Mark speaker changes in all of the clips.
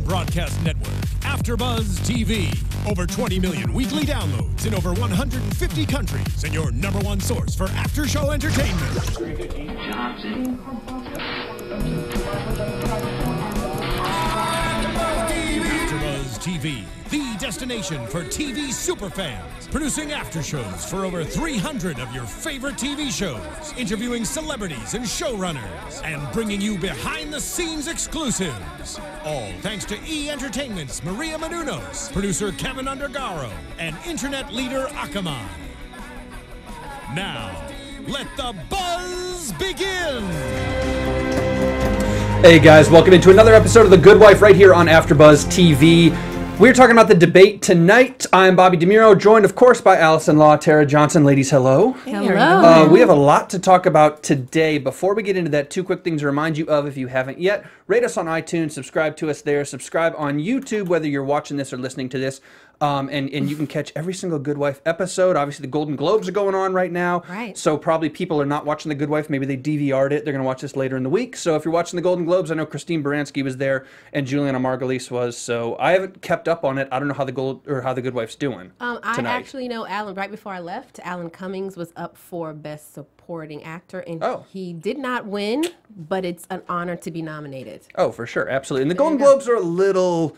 Speaker 1: broadcast network, AfterBuzz TV. Over 20 million weekly downloads in over 150 countries, and your #1 source for after-show entertainment. AfterBuzz TV, the destination for TV superfans, producing after-shows for over 300 of your favorite TV shows, interviewing celebrities and showrunners, and bringing you behind-the-scenes exclusives. All thanks to E! Entertainment's Maria Menounos, producer Kevin Undergaro, and internet leader Akamai. Now, let the buzz begin!
Speaker 2: Hey guys, welcome into another episode of The Good Wife right here on AfterBuzz TV. We're talking about the debate tonight. I'm Bobby DeMuro, joined of course by Alison Law, Tara Johnson. Ladies, hello.
Speaker 3: Hello.
Speaker 2: We have a lot to talk about today. Before we get into that, two quick things to remind you of if you haven't yet. Rate us on iTunes, subscribe to us there, subscribe on YouTube, whether you're watching this or listening to this. And you can catch every single Good Wife episode. Obviously, the Golden Globes are going on right now.
Speaker 3: Right.
Speaker 2: So probably people are not watching The Good Wife. Maybe they DVR'd it. They're going to watch this later in the week. So if you're watching the Golden Globes, I know Christine Baranski was there and Julianna Margulies was. So I haven't kept up on it. I don't know how the Good Wife's doing
Speaker 3: I
Speaker 2: tonight.
Speaker 3: actually know Alan. Right before I left, Alan Cummings was up for Best Supporting Actor, and he did not win, but it's an honor to be nominated.
Speaker 2: Oh, for sure. Absolutely. And the Golden Globes are a little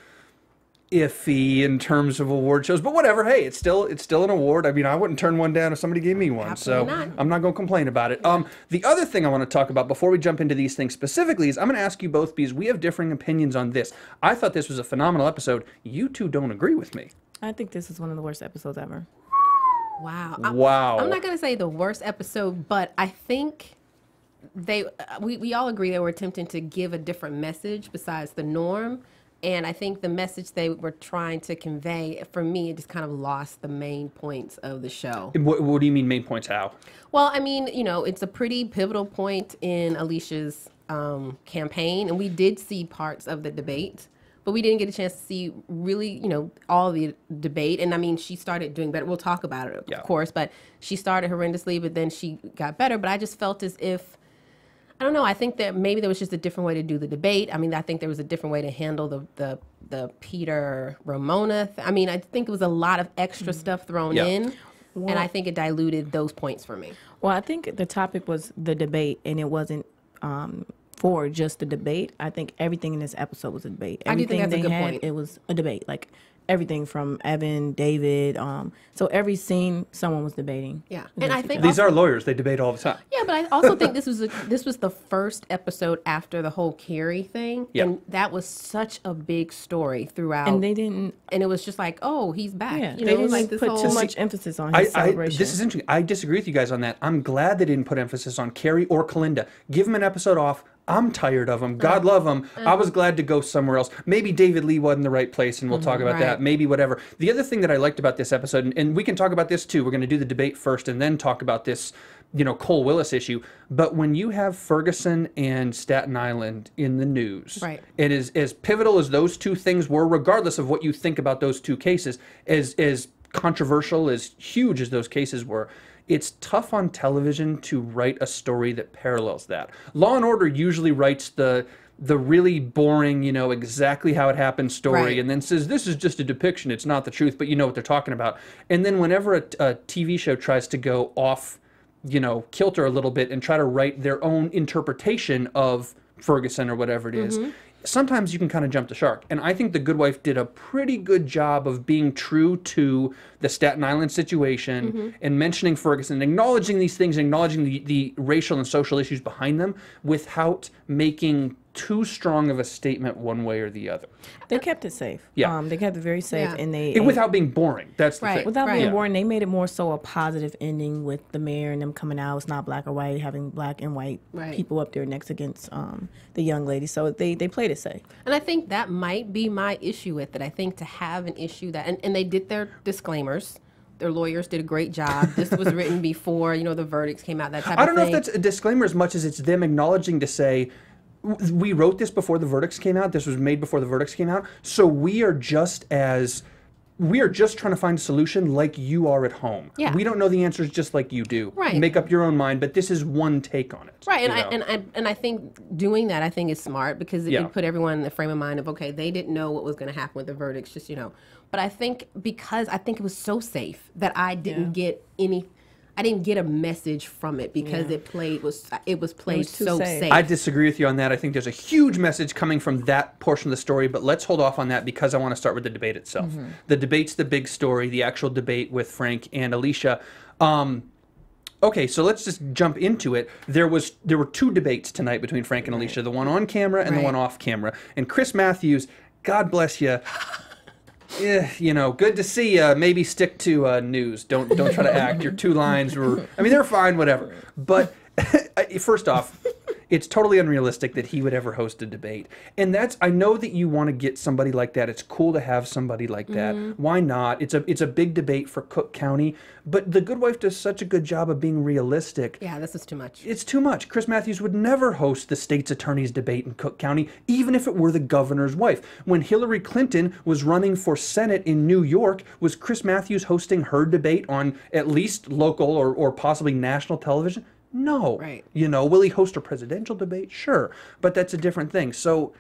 Speaker 2: iffy in terms of award shows, but whatever. Hey, it's still an award. I mean, I wouldn't turn one down if somebody gave me one.
Speaker 3: Absolutely
Speaker 2: so
Speaker 3: not.
Speaker 2: I'm not going to complain about it. The other thing I want to talk about before we jump into these things specifically is I'm going to ask you both, because we have differing opinions on this. I thought this was a phenomenal episode. You two don't agree with me.
Speaker 4: I think this is one of the worst episodes ever.
Speaker 3: Wow.
Speaker 2: Wow.
Speaker 3: I'm not going to say the worst episode, but I think we all agree they were attempting to give a different message besides the norm. And I think the message they were trying to convey, for me, it just kind of lost the main points of the show.
Speaker 2: What do you mean main points? How?
Speaker 3: Well, I mean, it's a pretty pivotal point in Alicia's campaign. And we did see parts of the debate, but we didn't get a chance to see really, all the debate. And I mean, she started doing better. We'll talk about it, of course, but she started horrendously, but then she got better. But I just felt as if, I don't know. I think that maybe there was just a different way to do the debate. I mean, I think there was a different way to handle the Peter Ramona. I mean, I think it was a lot of extra stuff thrown in, and I think it diluted those points for me.
Speaker 4: Well, I think the topic was the debate, and it wasn't for just the debate. I think everything in this episode was a debate. Everything
Speaker 3: I do think that's a good point.
Speaker 4: It was a debate, like everything from Evan, David. So every scene, someone was debating.
Speaker 3: Yeah, and I think
Speaker 2: These are lawyers. They debate all the time.
Speaker 3: Yeah, but I also think this was the first episode after the whole Carrie thing, and that was such a big story throughout.
Speaker 4: And they didn't,
Speaker 3: and it was just like, oh, he's back.
Speaker 4: Yeah, they didn't put too much emphasis on his celebration.
Speaker 2: This is interesting. I disagree with you guys on that. I'm glad they didn't put emphasis on Carrie or Kalinda. Give them an episode off. I'm tired of them. God love them. I was glad to go somewhere else. Maybe David Lee wasn't the right place, and we'll talk about that. Maybe whatever. The other thing that I liked about this episode, and we can talk about this too. We're going to do the debate first and then talk about this, Cole Willis issue. But when you have Ferguson and Staten Island in the news, it is as pivotal as those two things were, regardless of what you think about those two cases, as controversial, as huge as those cases were. It's tough on television to write a story that parallels that. Law and Order usually writes the really boring, exactly how it happened story, and then says, this is just a depiction, it's not the truth, but you know what they're talking about. And then whenever a TV show tries to go off, kilter a little bit and try to write their own interpretation of Ferguson or whatever it is, sometimes you can kind of jump the shark. And I think The Good Wife did a pretty good job of being true to the Staten Island situation and mentioning Ferguson, acknowledging these things, acknowledging the racial and social issues behind them without making too strong of a statement one way or the other.
Speaker 4: They kept it safe.
Speaker 2: Yeah.
Speaker 4: They kept it very safe. And
Speaker 2: without being boring. That's the thing.
Speaker 4: Without being boring, they made it more so a positive ending with the mayor and them coming out. It's not black or white, having black and white people up there next against the young lady. So they played it safe.
Speaker 3: And I think that might be my issue with it. I think to have an issue that, and they did their disclaimers. Their lawyers did a great job. This was written before, the verdicts came out, that type of thing.
Speaker 2: I don't know if that's a disclaimer as much as it's them acknowledging to say, we wrote this before the verdicts came out. This was made before the verdicts came out. So we are just as we are just trying to find a solution like you are at home.
Speaker 3: Yeah.
Speaker 2: We don't know the answers just like you do.
Speaker 3: Right.
Speaker 2: Make up your own mind, but this is one take on it.
Speaker 3: Right, and I think doing that, I think is smart because it put everyone in the frame of mind of, okay, they didn't know what was going to happen with the verdicts, just, But I think because I think it was so safe that I didn't get I didn't get a message from it because it was played so safe.
Speaker 2: I disagree with you on that. I think there's a huge message coming from that portion of the story, but let's hold off on that because I want to start with the debate itself. Mm-hmm. The debate's the big story, the actual debate with Frank and Alicia. Okay, so let's just jump into it. There were two debates tonight between Frank and Alicia, the one on camera and the one off camera. And Chris Matthews, God bless you. Good to see you. Maybe stick to news. Don't try to act. Your two lines were, they're fine, whatever. But first off, it's totally unrealistic that he would ever host a debate. And I know that you want to get somebody like that. It's cool to have somebody like that. Mm-hmm. Why not? It's a big debate for Cook County. But The Good Wife does such a good job of being realistic.
Speaker 3: Yeah, this is too much.
Speaker 2: It's too much. Chris Matthews would never host the state's attorney's debate in Cook County, even if it were the governor's wife. When Hillary Clinton was running for Senate in New York, was Chris Matthews hosting her debate on at least local or possibly national television? No.
Speaker 3: Right.
Speaker 2: Will he host a presidential debate? Sure. But that's a different thing. So,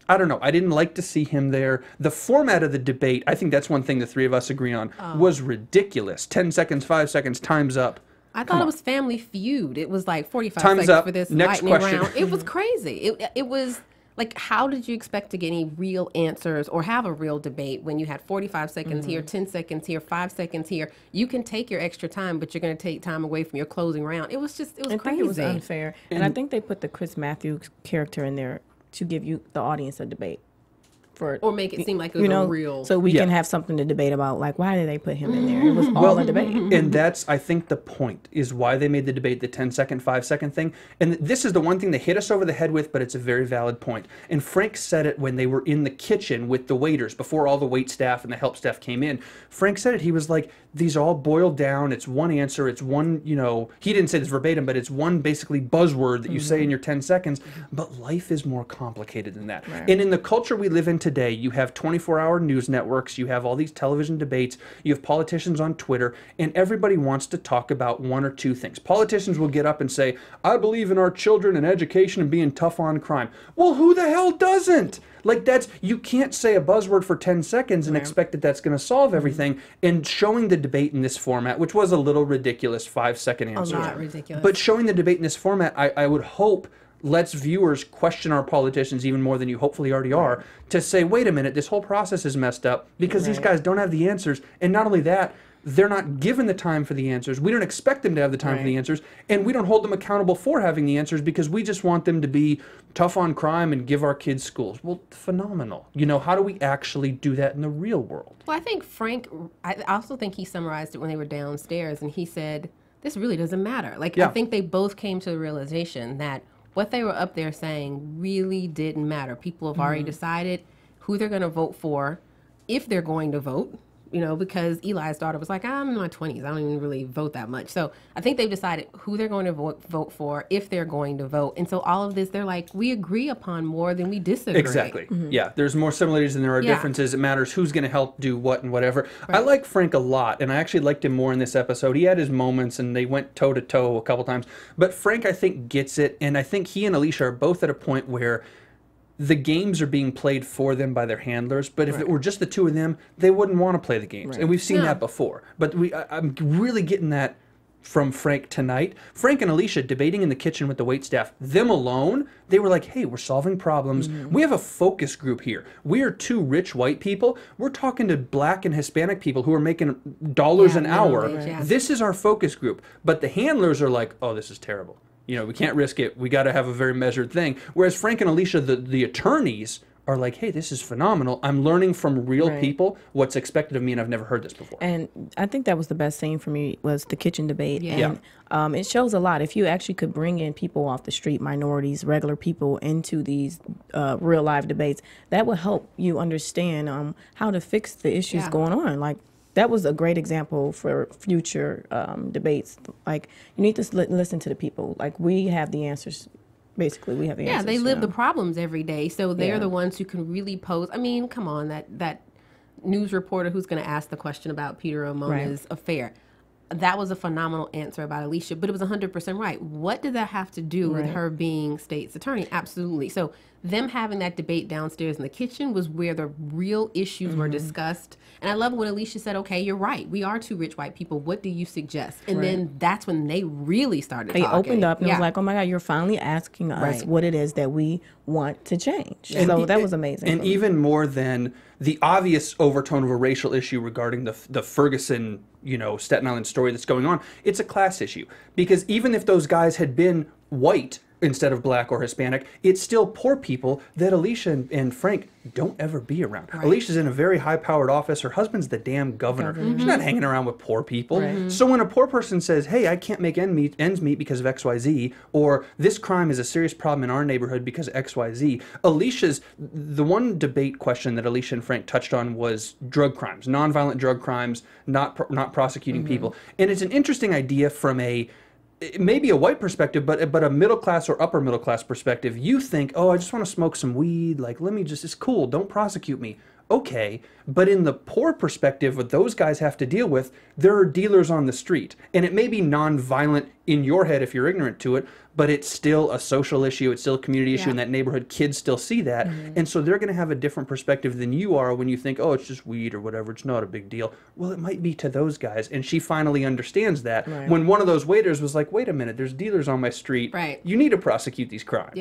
Speaker 2: I don't know. I didn't like to see him there. The format of the debate, I think that's one thing the three of us agree on, was ridiculous. 10 seconds, 5 seconds, time's up.
Speaker 3: I thought it was Family Feud. It was like 45
Speaker 2: time's
Speaker 3: seconds
Speaker 2: up.
Speaker 3: for this
Speaker 2: Next
Speaker 3: lightning
Speaker 2: question.
Speaker 3: round. It was crazy. It was... Like, how did you expect to get any real answers or have a real debate when you had 45 seconds here, 10 seconds here, 5 seconds here? You can take your extra time, but you're going to take time away from your closing round. It was crazy.
Speaker 4: I think it was unfair. And I think they put the Chris Matthews character in there to give you, the audience, a debate.
Speaker 3: Or make it seem like it was a real...
Speaker 4: So we can have something to debate about, like, why did they put him in there? It was all a debate.
Speaker 2: And that's, I think, the point, is why they made the debate the 10-second, 5-second thing. And this is the one thing they hit us over the head with, but it's a very valid point. And Frank said it when they were in the kitchen with the waiters, before all the wait staff and the help staff came in. Frank said it. He was like, these all boiled down. It's one answer. It's one, he didn't say this verbatim, but it's one basically buzzword that you say in your 10 seconds. But life is more complicated than that. Right. And in the culture we live in today, you have 24-hour news networks, you have all these television debates, you have politicians on Twitter, and everybody wants to talk about one or two things. Politicians will get up and say, I believe in our children and education and being tough on crime. Well, who the hell doesn't? Like, you can't say a buzzword for 10 seconds and expect that that's going to solve everything. And showing the debate in this format, which was a little ridiculous, 5-second answer.
Speaker 3: A lot ridiculous.
Speaker 2: But showing the debate in this format, I would hope lets viewers question our politicians even more than you hopefully already are, to say, wait a minute, this whole process is messed up because these guys don't have the answers. And not only that, they're not given the time for the answers. We don't expect them to have the time for the answers, and we don't hold them accountable for having the answers because we just want them to be tough on crime and give our kids schools. Well, phenomenal. How do we actually do that in the real world?
Speaker 3: Well, I think Frank, I also think he summarized it when they were downstairs, and he said, this really doesn't matter. I think they both came to the realization that what they were up there saying really didn't matter. People have already decided who they're going to vote for, if they're going to vote, because Eli's daughter was like, I'm in my 20s. I don't even really vote that much. So I think they've decided who they're going to vote for, if they're going to vote. And so all of this, they're like, we agree upon more than we disagree.
Speaker 2: Exactly. Yeah, there's more similarities than there are differences. It matters who's going to help do what and whatever. Right. I like Frank a lot, and I actually liked him more in this episode. He had his moments, and they went toe-to-toe a couple times. But Frank, I think, gets it, and I think he and Alicia are both at a point where the games are being played for them by their handlers, but if it were just the two of them, they wouldn't want to play the games. And we've seen that before. But I'm really getting that from Frank tonight. Frank and Alicia debating in the kitchen with the waitstaff, them alone, they were like, hey, we're solving problems. We have a focus group here. We are two rich white people. We're talking to black and Hispanic people who are making dollars an hour. This is our focus group. But the handlers are like, oh, this is terrible. We can't risk it. We got to have a very measured thing. Whereas Frank and Alicia, the attorneys, are like, hey, this is phenomenal. I'm learning from real people what's expected of me, and I've never heard this before.
Speaker 4: And I think that was the best scene for me, was the kitchen debate. And it shows a lot. If you actually could bring in people off the street, minorities, regular people, into these real live debates, that would help you understand how to fix the issues going on. Like, that was a great example for future debates. Like, you need to listen to the people. Like, we have the answers. Basically, we have the answers.
Speaker 3: Yeah, they live the problems every day, so they're the ones who can really pose. I mean, come on, that news reporter who's going to ask the question about Peter Ramona's affair. That was a phenomenal answer about Alicia, but it was 100% right. What did that have to do with her being state's attorney? Absolutely. So them having that debate downstairs in the kitchen was where the real issues were discussed. And I love when Alicia said, okay, you're right. We are two rich white people. What do you suggest? And then that's when they really started talking.
Speaker 4: They opened up and was like, oh my God, you're finally asking us what it is that we want to change. And so that was amazing.
Speaker 2: And even more than the obvious overtone of a racial issue regarding the Ferguson, Staten Island story that's going on, it's a class issue. Because even if those guys had been white instead of black or Hispanic, it's still poor people that Alicia and Frank don't ever be around. Alicia's in a very high-powered office. Her husband's the damn governor. She's not hanging around with poor people. So when a poor person says, hey, I can't make ends meet because of XYZ, or this crime is a serious problem in our neighborhood because of XYZ, the one debate question that Alicia and Frank touched on was drug crimes, nonviolent drug crimes, not prosecuting people. And it's an interesting idea from maybe a white perspective, but a middle class or upper middle class perspective. You think, oh, I just want to smoke some weed. Like, it's cool. Don't prosecute me. Okay. But in the poor perspective, what those guys have to deal with, there are dealers on the street. And it may be non-violent in your head if you're ignorant to it, but it's still a social issue. It's still a community issue in that neighborhood. Kids still see that. And so they're going to have a different perspective than you are when you think, oh, it's just weed or whatever. It's not a big deal. Well, it might be to those guys. And she finally understands that when one of those waiters was like, wait a minute, there's dealers on my street. You need to prosecute these crimes,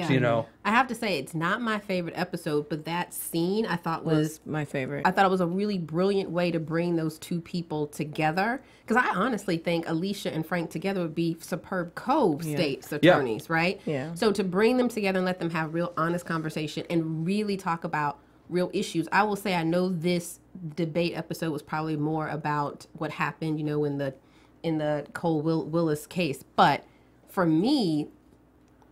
Speaker 3: I have to say, it's not my favorite episode, but that scene I thought was
Speaker 4: my favorite.
Speaker 3: I thought it was a really brilliant way to bring those two people together. Because I honestly think Alicia and Frank together would be superb co-state's attorneys, right? So to bring them together and let them have real honest conversation and really talk about real issues. I will say I know this debate episode was probably more about what happened, in the Cole Willis case. But for me,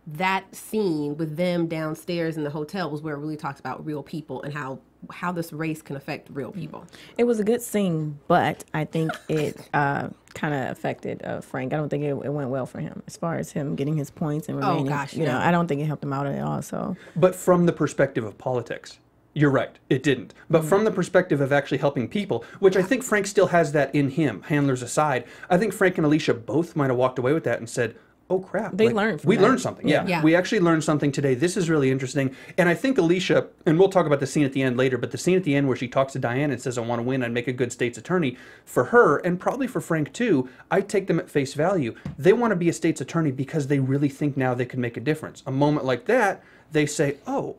Speaker 3: that scene with them downstairs in the hotel was where it really talks about real people and how this race can affect real people. It
Speaker 4: was a good scene, but I think it kind of affected Frank. I don't think it went well for him as far as him getting his points and remaining. I don't think it helped him out at all. So,
Speaker 2: but from the perspective of politics, you're right, it didn't. But from the perspective of actually helping people, which I think Frank still has that in him, handlers aside, I think Frank and Alicia both might have walked away with that and said, oh crap.
Speaker 4: They learned from
Speaker 2: We learned something, yeah. We actually learned something today. This is really interesting. And I think Alicia, and we'll talk about the scene at the end later, but the scene at the end where she talks to Diane and says, I want to win, I'd make a good state's attorney. For her, and probably for Frank too, I take them at face value. They want to be a state's attorney because they really think now they can make a difference. A moment like that, they say, oh,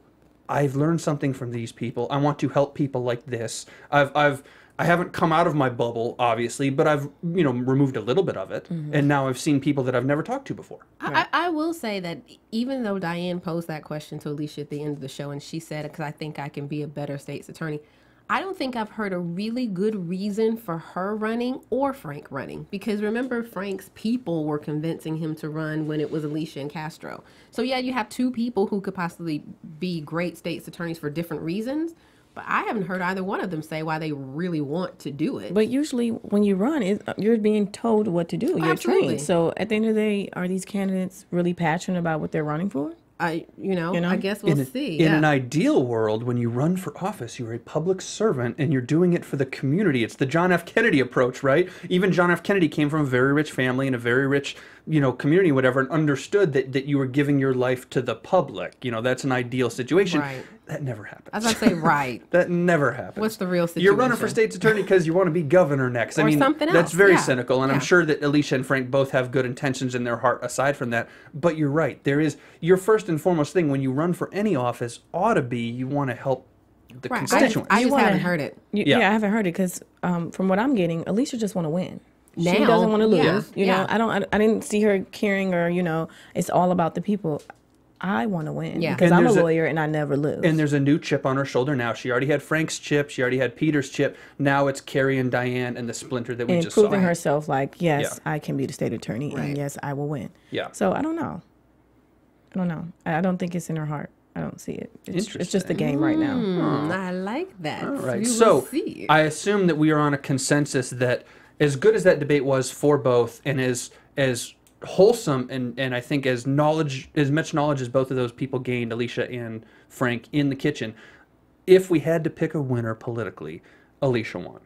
Speaker 2: I've learned something from these people. I want to help people like this. I haven't come out of my bubble, obviously, but I've, removed a little bit of it. And now I've seen people that I've never talked to before.
Speaker 3: I will say that even though Diane posed that question to Alicia at the end of the show, and she said, because I think I can be a better state's attorney, I don't think I've heard a really good reason for her running or Frank running. Because remember, Frank's people were convincing him to run when it was Alicia and Castro. So yeah, you have two people who could possibly be great state's attorneys for different reasons. But I haven't heard either one of them say why they really want to do it.
Speaker 4: But usually when you run, you're being told what to do. You're trained. So at the end of the day, are these candidates really passionate about what they're running for?
Speaker 3: I guess we'll see.
Speaker 2: In an ideal world, when you run for office, you're a public servant and you're doing it for the community. It's the John F. Kennedy approach, right? Even John F. Kennedy came from a very rich family and a very rich, community, whatever, and understood that you were giving your life to the public. That's an ideal situation.
Speaker 3: Right.
Speaker 2: That never happens.
Speaker 3: I was going to say, right.
Speaker 2: That never happens.
Speaker 3: What's the real situation?
Speaker 2: You're running for state's attorney because you want to be governor next.
Speaker 3: Or something else.
Speaker 2: That's very cynical, and I'm sure that Alicia and Frank both have good intentions in their heart aside from that. But you're right. There is your first and foremost thing when you run for any office ought to be you want to help the constituents.
Speaker 3: I just haven't heard it.
Speaker 4: I haven't heard it because from what I'm getting, Alicia just want to win. She doesn't want to lose. I didn't see her caring or, it's all about the people. I want to win because I'm a lawyer and I never lose.
Speaker 2: And there's a new chip on her shoulder now. She already had Frank's chip. She already had Peter's chip. Now it's Carrie and Diane and the splinter that we just saw.
Speaker 4: And proving herself like, yes, I can be the state attorney and yes, I will win.
Speaker 2: Yeah.
Speaker 4: So I don't know. I don't think it's in her heart. I don't see it. It's just a game right now.
Speaker 3: I like that.
Speaker 2: All right. So I assume that we are on a consensus that as good as that debate was for both and as wholesome and I think as much knowledge as both of those people gained, Alicia and Frank, in the kitchen, if we had to pick a winner politically, Alicia won.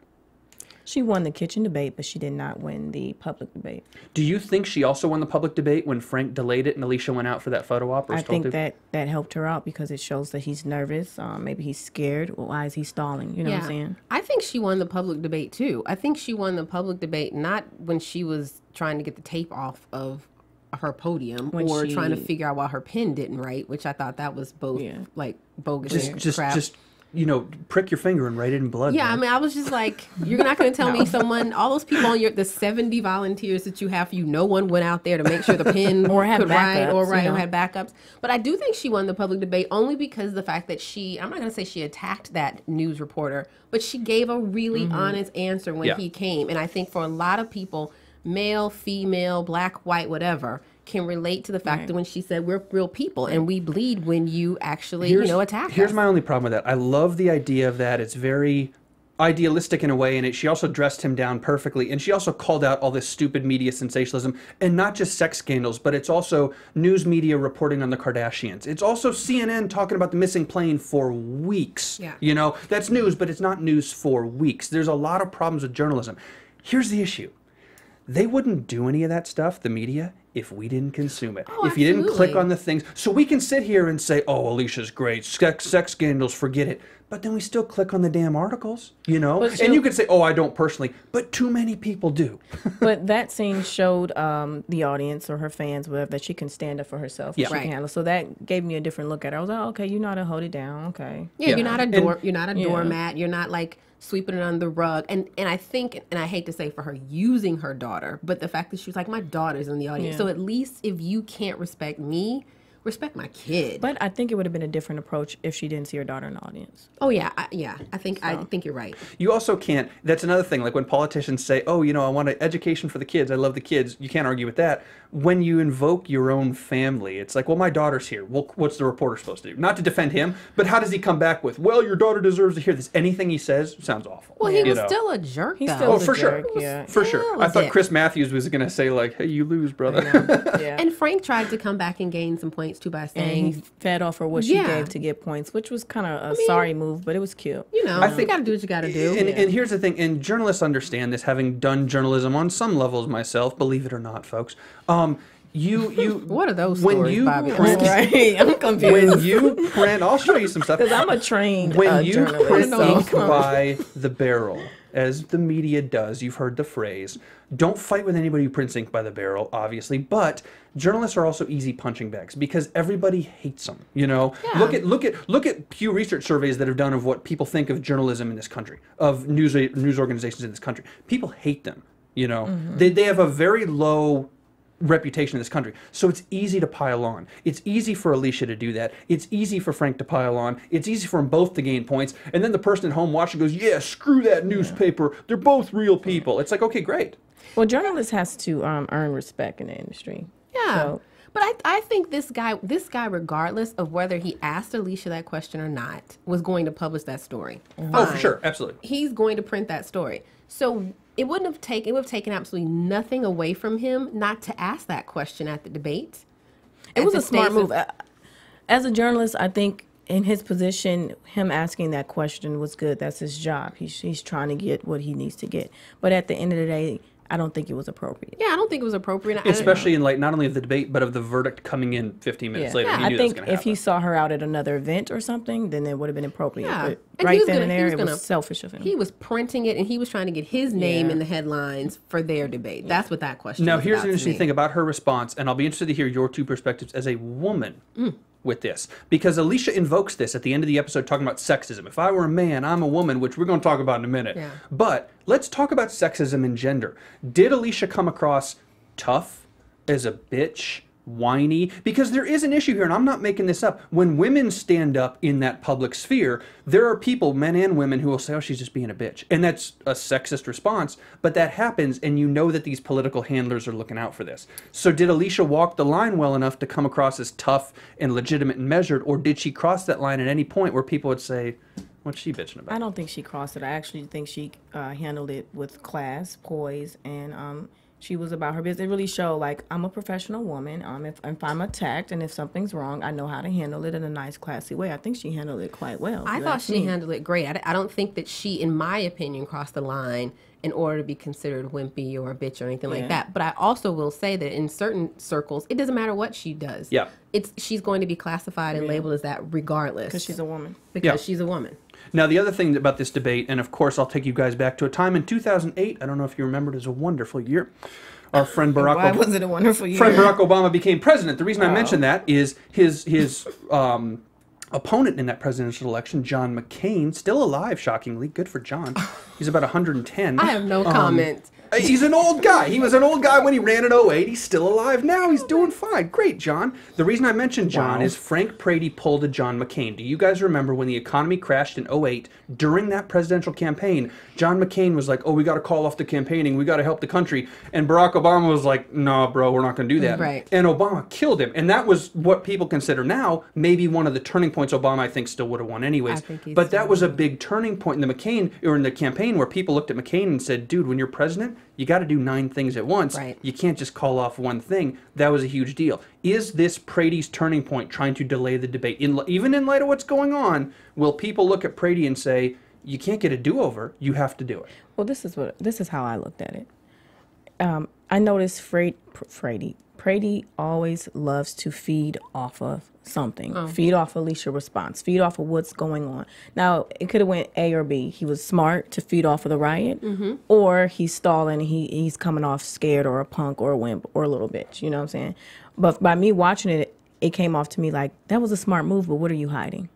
Speaker 4: She won the kitchen debate, but she did not win the public debate.
Speaker 2: Do you think she also won the public debate when Frank delayed it and Alicia went out for that photo op?
Speaker 4: I think that helped her out because it shows that he's nervous. Maybe he's scared. Well, why is he stalling? You know what I'm saying?
Speaker 3: I think she won the public debate, too. I think she won the public debate not when she was trying to get the tape off of her podium or trying to figure out why her pen didn't write, which I thought that was both, like, bogus crap.
Speaker 2: Just you know, prick your finger and write it in blood.
Speaker 3: Yeah,
Speaker 2: man.
Speaker 3: I mean, I was just like, you're not going to tell me someone, all those people on the 70 volunteers that you have for you, no one went out there to make sure the pen
Speaker 4: or had
Speaker 3: could write or
Speaker 4: had
Speaker 3: backups. But I do think she won the public debate only because the fact that I'm not going to say she attacked that news reporter, but she gave a really honest answer when he came. And I think for a lot of people, male, female, black, white, whatever, can relate to the fact that when she said we're real people and we bleed when you actually, attack us.
Speaker 2: Here's my only problem with that. I love the idea of that. It's very idealistic in a way, and she also dressed him down perfectly, and she also called out all this stupid media sensationalism, and not just sex scandals, but it's also news media reporting on the Kardashians. It's also CNN talking about the missing plane for weeks.
Speaker 3: Yeah.
Speaker 2: You know, that's news, but it's not news for weeks. There's a lot of problems with journalism. Here's the issue. They wouldn't do any of that stuff, the media, if we didn't consume it.
Speaker 3: Oh,
Speaker 2: if you didn't click on the things. So we can sit here and say, oh, Alicia's great, sex scandals, forget it. But then we still click on the damn articles, you know? And you could say, oh, I don't personally, but too many people do.
Speaker 4: But that scene showed the audience or her fans, whatever, that she can stand up for herself.
Speaker 2: Yeah.
Speaker 4: She can handle. So that gave me a different look at her. I was like, okay, you know how to hold it down. Okay.
Speaker 3: Yeah, you're not a doormat. You're not like sweeping it under the rug. And I think, and I hate to say for her using her daughter, but the fact that she was like, my daughter's in the audience.
Speaker 4: Yeah.
Speaker 3: So at least if you can't respect me, respect my kid.
Speaker 4: But I think it would have been a different approach if she didn't see her daughter in the audience.
Speaker 3: Oh yeah, I think you're right.
Speaker 2: You also can't. That's another thing. Like when politicians say, "Oh, you know, I want an education for the kids. I love the kids." You can't argue with that. When you invoke your own family, it's like, "Well, my daughter's here. Well, what's the reporter supposed to do? Not to defend him, but how does he come back with, "Well, your daughter deserves to hear this." Anything he says sounds awful.
Speaker 3: Well, he was still a jerk.
Speaker 4: He's
Speaker 3: though.
Speaker 4: still
Speaker 2: Oh,
Speaker 4: a
Speaker 2: for
Speaker 4: jerk,
Speaker 2: sure.
Speaker 4: yeah.
Speaker 2: For sure. I thought Chris Matthews was going to say like, "Hey, you lose, brother."
Speaker 4: Yeah.
Speaker 3: And Frank tried to come back and gain some points too by saying
Speaker 4: And he fed off her what she gave to get points, which was kind of a sorry move, but it was cute.
Speaker 3: you know, you got to do what you got to do.
Speaker 2: And here's the thing, and journalists understand this, having done journalism on some levels myself, believe it or not, folks.
Speaker 3: What are those
Speaker 2: when
Speaker 3: stories,
Speaker 2: you
Speaker 3: Bobby?
Speaker 2: print,
Speaker 4: Right, I'm confused.
Speaker 2: when you print, I'll show you some stuff.
Speaker 4: Because I'm a trained
Speaker 2: When you
Speaker 4: journalist.
Speaker 2: print
Speaker 4: so-
Speaker 2: ink by the barrel, as the media does, you've heard the phrase, don't fight with anybody who prints ink by the barrel, obviously, but journalists are also easy punching bags because everybody hates them, you know?
Speaker 3: Yeah.
Speaker 2: Look at Pew Research surveys that have done of what people think of journalism in this country, of news organizations in this country. People hate them, you know? They have a very low reputation in this country. So it's easy to pile on. It's easy for Alicia to do that. It's easy for Frank to pile on. It's easy for them both to gain points. And then the person at home watching goes, yeah, screw that newspaper. They're both real people. It's like, okay, great.
Speaker 4: Well, journalists has to earn respect in the industry.
Speaker 3: Yeah.
Speaker 4: So,
Speaker 3: But I think this guy, regardless of whether he asked Alicia that question or not, was going to publish that story.
Speaker 2: Oh, for sure. Absolutely.
Speaker 3: He's going to print that story. So it would have taken absolutely nothing away from him not to ask that question at the debate.
Speaker 4: it was a smart move. As a journalist, I think in his position, him asking that question was good. That's his job. He's trying to get what he needs to get. But at the end of the day, I don't think it was appropriate.
Speaker 3: Yeah, I don't think it was appropriate.
Speaker 2: Especially in light not only of the debate, but of the verdict coming in 15 minutes later.
Speaker 3: Yeah,
Speaker 2: He knew
Speaker 4: I
Speaker 2: that was
Speaker 4: think
Speaker 2: gonna
Speaker 4: if he
Speaker 2: happen.
Speaker 4: saw her out at another event or something, then it would have been appropriate.
Speaker 3: Yeah.
Speaker 4: But
Speaker 3: And
Speaker 4: right
Speaker 3: he was
Speaker 4: then
Speaker 3: gonna-
Speaker 4: and
Speaker 3: he
Speaker 4: there,
Speaker 3: was
Speaker 4: it
Speaker 3: gonna-
Speaker 4: was selfish of him.
Speaker 3: He was printing it, and he was trying to get his name
Speaker 4: Yeah.
Speaker 3: in the headlines for their debate. That's what that question
Speaker 2: Now,
Speaker 3: was
Speaker 2: here's
Speaker 3: about
Speaker 2: an
Speaker 3: to
Speaker 2: interesting
Speaker 3: me.
Speaker 2: thing about her response, and I'll be interested to hear your two perspectives as a woman with this. Because Alicia invokes this at the end of the episode talking about sexism. If I were a man, I'm a woman, which we're going to talk about in a minute.
Speaker 3: Yeah.
Speaker 2: But let's talk about sexism and gender. Did Alicia come across tough, as a bitch, whiny? Because there is an issue here, and I'm not making this up. When women stand up in that public sphere, there are people, men and women, who will say, oh, she's just being a bitch. And that's a sexist response, but that happens, and you know that these political handlers are looking out for this. So did Alicia walk the line well enough to come across as tough and legitimate and measured, or did she cross that line at any point where people would say, what's she bitching about?
Speaker 4: I don't think she crossed it. I actually think she handled it with class, poise, and She was about her business. It really showed, like, I'm a professional woman. If I'm attacked and if something's wrong, I know how to handle it in a nice, classy way. I think she handled it quite well.
Speaker 3: I thought she handled it great. I don't think that she, in my opinion, crossed the line in order to be considered wimpy or a bitch or anything like that. But I also will say that in certain circles, it doesn't matter what she does.
Speaker 2: Yeah.
Speaker 3: She's going to be classified and labeled as that regardless.
Speaker 4: Because she's a woman.
Speaker 3: Because she's a woman.
Speaker 2: Now, the other thing about this debate, and of course I'll take you guys back to a time in 2008, I don't know if you remember, it was a wonderful year. Our friend Barack
Speaker 4: Why was it a wonderful year?
Speaker 2: Friend Barack Obama became president. The reason I mention that is his opponent in that presidential election, John McCain, still alive, shockingly. Good for John. He's about 110.
Speaker 3: I have no comment.
Speaker 2: He's an old guy. He was an old guy when he ran in 08. He's still alive now. He's doing fine. Great, John. The reason I mentioned John is Frank Brady pulled a John McCain. Do you guys remember when the economy crashed in 08? During that presidential campaign, John McCain was like, oh, we got to call off the campaigning. We got to help the country. And Barack Obama was like, no, bro, we're not going to do that.
Speaker 3: Right.
Speaker 2: And Obama killed him. And that was what people consider now maybe one of the turning points. Obama, I think, still would have won anyways. But that was a big turning point in the McCain, or in the campaign, where people looked at McCain and said, dude, when you're president, you got to do 9 things at once.
Speaker 3: Right.
Speaker 2: You can't just call off one thing. That was a huge deal. Is this Brady's turning point, trying to delay the debate? Even in light of what's going on, will people look at Brady and say, you can't get a do-over, you have to do it?
Speaker 4: Well, this is how I looked at it. I noticed Brady always loves to feed off of something. Feed off Alicia response. Feed off of what's going on. Now, it could have went A or B. He was smart to feed off of the riot, or he's stalling. He's coming off scared or a punk or a wimp or a little bitch. You know what I'm saying? But by me watching it, it came off to me like, that was a smart move, but what are you hiding?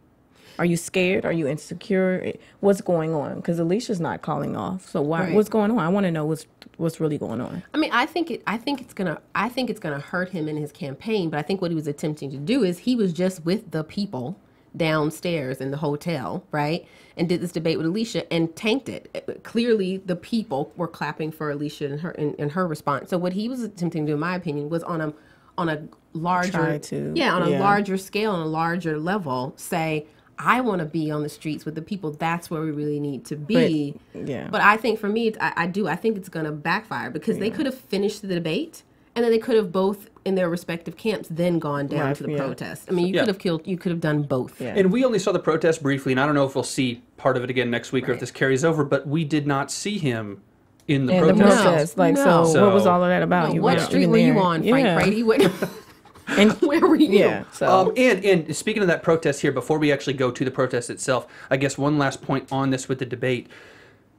Speaker 4: Are you scared? Are you insecure? What's going on? Because Alicia's not calling off. So why? Right. What's going on? I want to know what's really going on.
Speaker 3: I mean, I think it's gonna hurt him in his campaign. But I think what he was attempting to do is he was just with the people downstairs in the hotel, right, and did this debate with Alicia and tanked it. Clearly, the people were clapping for Alicia in her response. So what he was attempting to do, in my opinion, was on a larger larger scale, on a larger level, say, I want to be on the streets with the people. That's where we really need to be. But I think for me, I think it's going to backfire because they could have finished the debate and then they could have both in their respective camps then gone down to the protest. I mean, you could have done both. Yeah.
Speaker 2: And we only saw the protest briefly, and I don't know if we'll see part of it again next week or if this carries over, but we did not see him in the protest.
Speaker 4: So what was all of that about?
Speaker 3: No, what street were you on, Frank Brady? And where were you?
Speaker 4: Yeah. So.
Speaker 2: And speaking of that protest here, before we actually go to the protest itself, I guess one last point on this with the debate,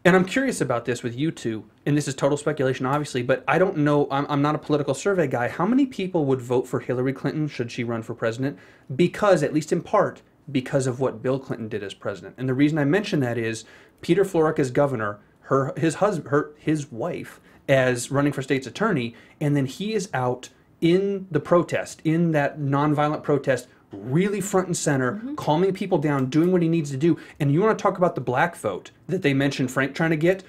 Speaker 2: and I'm curious about this with you two, and this is total speculation, obviously, but I don't know, I'm not a political survey guy. How many people would vote for Hillary Clinton should she run for president? Because, at least in part, because of what Bill Clinton did as president. And the reason I mention that is Peter Florrick as governor, his wife as running for state's attorney, and then he is out in the protest, in that nonviolent protest, really front and center, calming people down, doing what he needs to do. And you want to talk about the black vote that they mentioned Frank trying to get?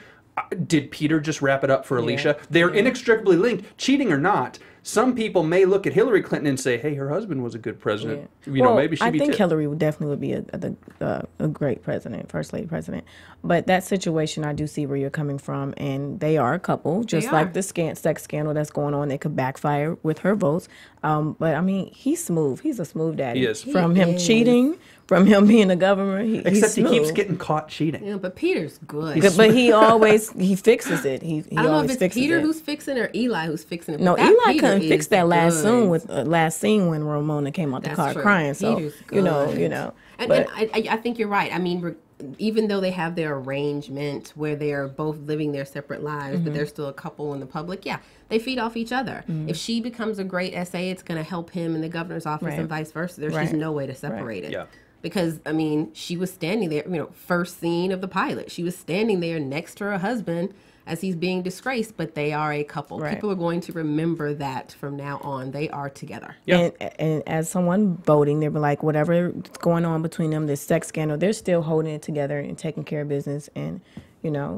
Speaker 2: Did Peter just wrap it up for Alicia? They're inextricably linked, cheating or not. Some people may look at Hillary Clinton and say, hey, her husband was a good president. You know, maybe she'd be...
Speaker 4: I think Hillary would be a great president, first lady president. But that situation, I do see where you're coming from. And they are a couple, just like the sex scandal that's going on. That could backfire with her votes. But, I mean, he's smooth. He's a smooth daddy.
Speaker 2: He is.
Speaker 4: From him cheating, from him being a governor.
Speaker 2: Except he keeps getting caught cheating.
Speaker 3: Yeah, but Peter's good.
Speaker 4: But he fixes it. He
Speaker 3: I don't know if it's Peter who's fixing it or Eli who's fixing it.
Speaker 4: No, Eli couldn't fix that last scene when Ramona came out the car crying. So you know.
Speaker 3: And I think you're right. I mean, even though they have their arrangement where they are both living their separate lives, but they're still a couple in the public. Yeah, they feed off each other. If she becomes a great SA, it's going to help him in the governor's office and vice versa. There's just no way to separate it. Yeah. Because, I mean, she was standing there, first scene of the pilot. She was standing there next to her husband as he's being disgraced, but they are a couple. Right. People are going to remember that from now on. They are together.
Speaker 4: Yep. And as someone voting, they'll be like, whatever's going on between them, this sex scandal, they're still holding it together and taking care of business and,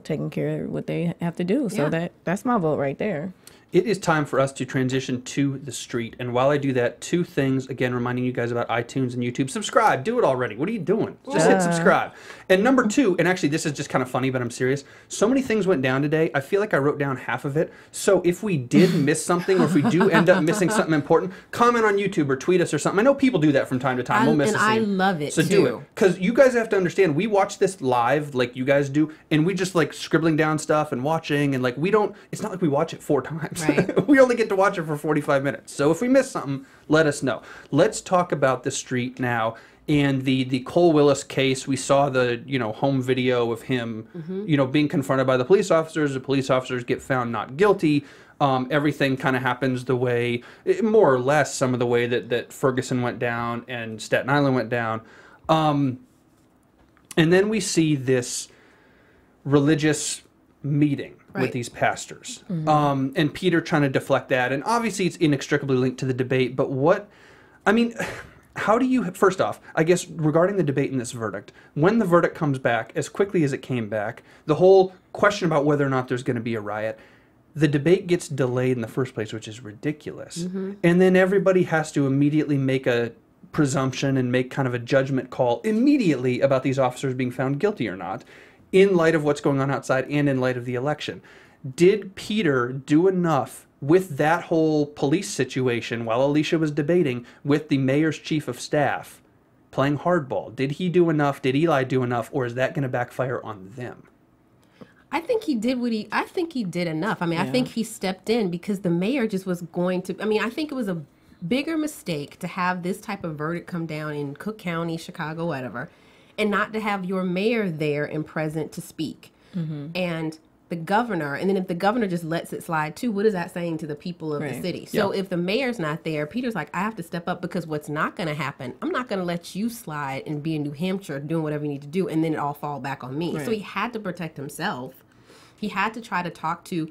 Speaker 4: taking care of what they have to do. So that's my vote right there.
Speaker 2: It is time for us to transition to the street. And while I do that, 2 things, again, reminding you guys about iTunes and YouTube. Subscribe. Do it already. What are you doing? Just hit subscribe. And number 2, and actually this is just kind of funny, but I'm serious. So many things went down today. I feel like I wrote down half of it. So if we did miss something, or if we do end up missing something important, comment on YouTube or tweet us or something. I know people do that from time to time. We'll miss a scene.
Speaker 3: And I love it,
Speaker 2: so
Speaker 3: too.
Speaker 2: do it. Because you guys have to understand, we watch this live like you guys do, and we just like scribbling down stuff and watching, and like we don't, it's not like we watch it 4 times. Right. We only get to watch it for 45 minutes. So if we miss something, let us know. Let's talk about the street now and the Cole Willis case. We saw the, home video of him, being confronted by the police officers. The police officers get found not guilty. Everything kind of happens the way, more or less, some of the way that Ferguson went down and Staten Island went down. And then we see this religious meeting with these pastors, and Peter trying to deflect that, and obviously it's inextricably linked to the debate. But how do you, first off, I guess regarding the debate in this verdict, when the verdict comes back as quickly as it came back, the whole question about whether or not there's going to be a riot, the debate gets delayed in the first place, which is ridiculous, and then everybody has to immediately make a presumption and make kind of a judgment call immediately about these officers being found guilty or not, in light of what's going on outside and in light of the election. Did Peter do enough with that whole police situation while Alicia was debating with the mayor's chief of staff playing hardball? Did he do enough? Did Eli do enough? Or is that going to backfire on them?
Speaker 3: I think he did I think he did enough. I think he stepped in because the mayor just was going to, I think it was a bigger mistake to have this type of verdict come down in Cook County, Chicago, whatever, and not to have your mayor there and present to speak. And the governor, and then if the governor just lets it slide too, what is that saying to the people of the city? So if the mayor's not there, Peter's like, I have to step up, because what's not going to happen, I'm not going to let you slide and be in New Hampshire doing whatever you need to do, and then it all fall back on me. So he had to protect himself. He had to try to talk to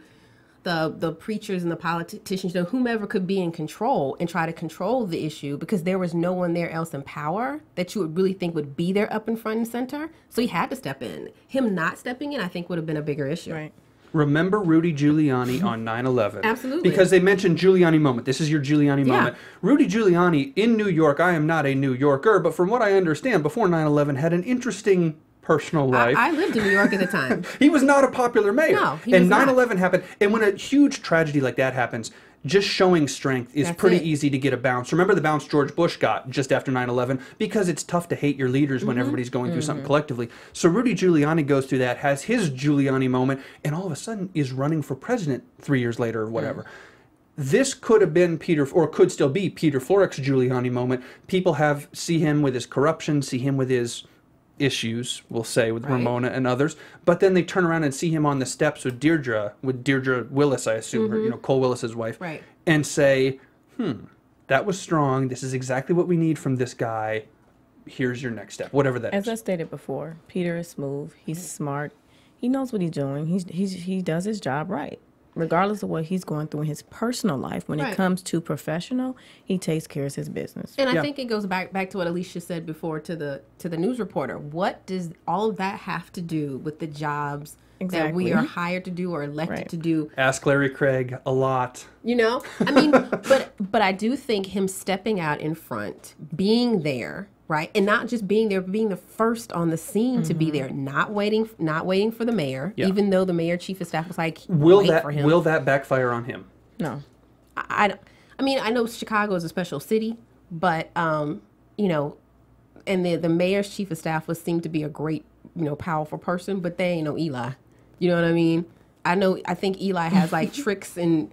Speaker 3: the preachers and the politicians, whomever could be in control, and try to control the issue, because there was no one there else in power that you would really think would be there up in front and center. So he had to step in. Him not stepping in, I think, would have been a bigger issue.
Speaker 4: Right.
Speaker 2: Remember Rudy Giuliani on 9/11.
Speaker 3: Absolutely.
Speaker 2: Because they mentioned Giuliani moment. This is your Giuliani moment. Rudy Giuliani in New York, I am not a New Yorker, but from what I understand, before 9/11 had an interesting personal life.
Speaker 3: I lived in New York at the time.
Speaker 2: He was not a popular mayor.
Speaker 3: No, he
Speaker 2: and
Speaker 3: was not.
Speaker 2: 9/11 happened. And when a huge tragedy like that happens, just showing strength is pretty easy to get a bounce. Remember the bounce George Bush got just after 9/11? Because it's tough to hate your leaders when everybody's going through something collectively. So Rudy Giuliani goes through that, has his Giuliani moment, and all of a sudden is running for president 3 years later or whatever. This could have been Peter, or could still be Peter Florrick's Giuliani moment. People see him with his corruption, see him with his issues, we'll say, with Ramona and others, but then they turn around and see him on the steps with Deirdre Willis, I assume, her, Cole Willis's wife, and say, that was strong. This is exactly what we need from this guy. Here's your next step, whatever that is.
Speaker 4: As I stated before, Peter is smooth. He's smart. He knows what he's doing. He does his job right. Regardless of what he's going through in his personal life, when it comes to professional, he takes care of his business.
Speaker 3: And I think it goes back to what Alicia said before to the news reporter. What does all of that have to do with the jobs that we are hired to do or elected to do?
Speaker 2: Ask Larry Craig a lot.
Speaker 3: But I do think him stepping out in front, being there, right, and not just being there, but being the first on the scene to be there, not waiting for the mayor, even though the mayor chief of staff was like, wait for him.
Speaker 2: Will that backfire on him?
Speaker 4: No.
Speaker 3: I know Chicago is a special city, but and the mayor's chief of staff seemed to be a great, powerful person, but they ain't no Eli. You know what I mean? I think Eli has like tricks and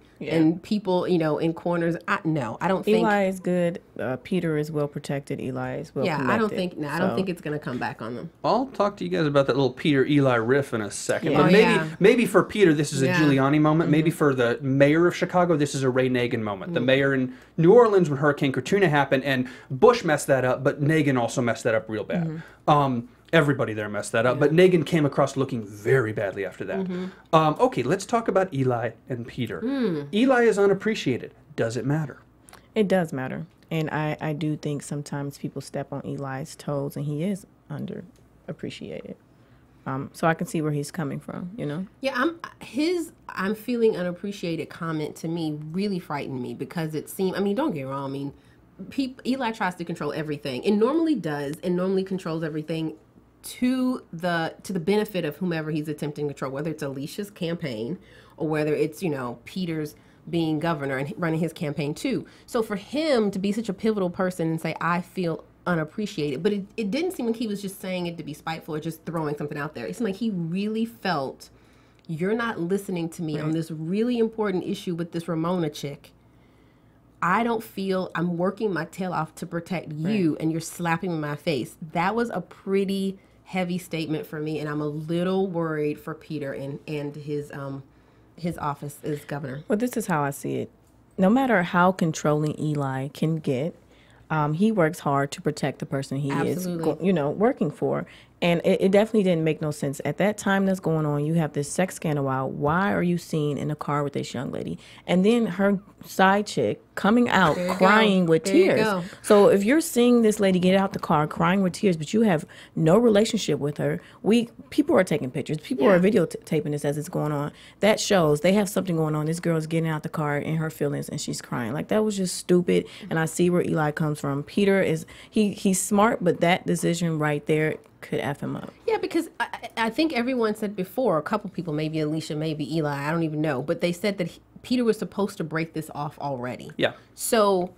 Speaker 3: people, in corners. I don't think
Speaker 4: Eli is good. Peter is well protected. Eli is well connected.
Speaker 3: I don't think it's going to come back on them.
Speaker 2: I'll talk to you guys about that little Peter Eli riff in a second. But maybe for Peter this is a Giuliani moment. Maybe for the mayor of Chicago this is a Ray Nagin moment. The mayor in New Orleans when Hurricane Katrina happened, and Bush messed that up, but Nagin also messed that up real bad. Everybody there messed that up, but Nagin came across looking very badly after that. Okay, let's talk about Eli and Peter. Eli is unappreciated. Does it matter?
Speaker 4: It does matter. And I do think sometimes people step on Eli's toes, and he is underappreciated. So I can see where he's coming from, you know?
Speaker 3: Yeah, I'm feeling unappreciated comment to me really frightened me because it seemed, I mean, don't get me wrong, I mean, Eli tries to control everything and normally does and normally controls everything to the benefit of whomever he's attempting to control, whether it's Alicia's campaign or whether it's, you know, Peter's being governor and running his campaign too. So for him to be such a pivotal person and say, I feel unappreciated, but it didn't seem like he was just saying it to be spiteful or just throwing something out there. It seemed like he really felt, you're not listening to me on this really important issue with this Ramona chick. I don't feel I'm working my tail off to protect you and you're slapping me in my face. That was a pretty heavy statement for me, and I'm a little worried for Peter and his office as governor.
Speaker 4: Well, this is how I see it. No matter how controlling Eli can get, he works hard to protect the person he is, you know, working for. And it definitely didn't make no sense. At that time that's going on, you have this sex scandal out. Why are you seen in a car with this young lady? And then her side chick coming out crying with tears. So if you're seeing this lady get out the car crying with tears, but you have no relationship with her, people are taking pictures. People are videotaping this as it's going on. That shows they have something going on. This girl's getting out the car in her feelings and she's crying. Like, that was just stupid. And I see where Eli comes from. Peter is, he's smart, but that decision right there could F him up.
Speaker 3: Yeah, because I think everyone said before, a couple people, maybe Alicia, maybe Eli, I don't even know, but they said that Peter was supposed to break this off already.
Speaker 2: Yeah.
Speaker 3: So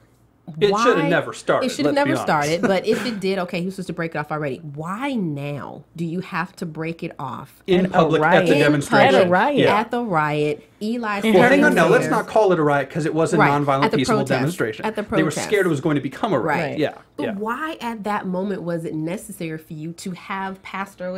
Speaker 2: it should have never started.
Speaker 3: It should have never started, but if it did, okay, he was supposed to break it off already. Why now do you have to break it off?
Speaker 2: In public, at the demonstration.
Speaker 4: At a riot.
Speaker 3: Yeah. At the riot. Eli said,
Speaker 2: well, hang on now. Let's not call it a riot because it was a nonviolent, peaceful demonstration.
Speaker 3: At the protest.
Speaker 2: They were scared it was going to become a riot. Yeah.
Speaker 3: But why at that moment was it necessary for you to have Pastor